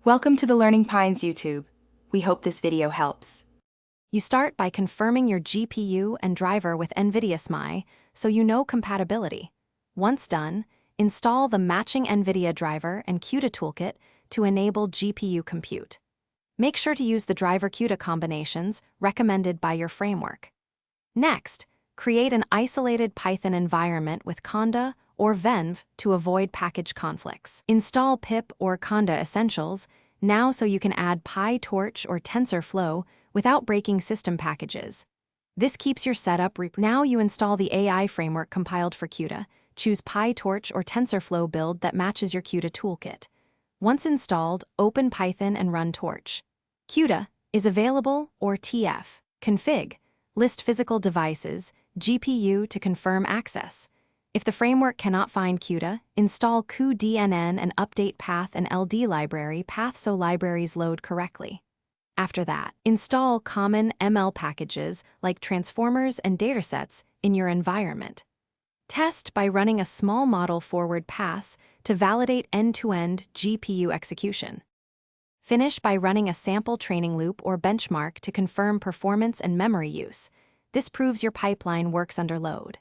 Welcome to the Learning Pines YouTube. We hope this video helps. You start by confirming your GPU and driver with NVIDIA GPU so you know compatibility. Once done, install the matching NVIDIA driver and CUDA toolkit to enable GPU compute. Make sure to use the driver-CUDA combinations recommended by your framework. Next, create an isolated Python environment with Conda or Venv to avoid package conflicts. Install pip or Conda essentials now so you can add PyTorch or TensorFlow without breaking system packages. This keeps your setup. Now you install the AI framework compiled for CUDA. Choose PyTorch or TensorFlow build that matches your CUDA toolkit. Once installed, open Python and run Torch. CUDA is available or TF. Config. List physical devices, GPU to confirm access. If the framework cannot find CUDA, install cuDNN and update path and LD library path so libraries load correctly. After that, install common ML packages like transformers and datasets in your environment. Test by running a small model forward pass to validate end-to-end GPU execution. Finish by running a sample training loop or benchmark to confirm performance and memory use. This proves your pipeline works under load.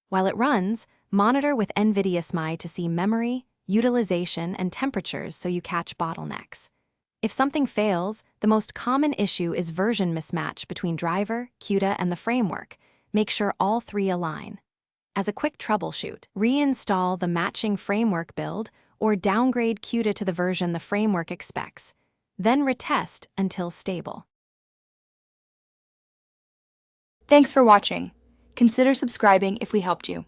While it runs, monitor with NVIDIA GPU to see memory, utilization, and temperatures so you catch bottlenecks. If something fails, the most common issue is version mismatch between driver, CUDA, and the framework. Make sure all three align. As a quick troubleshoot, reinstall the matching framework build or downgrade CUDA to the version the framework expects. Then retest until stable. Thanks for watching. Consider subscribing if we helped you.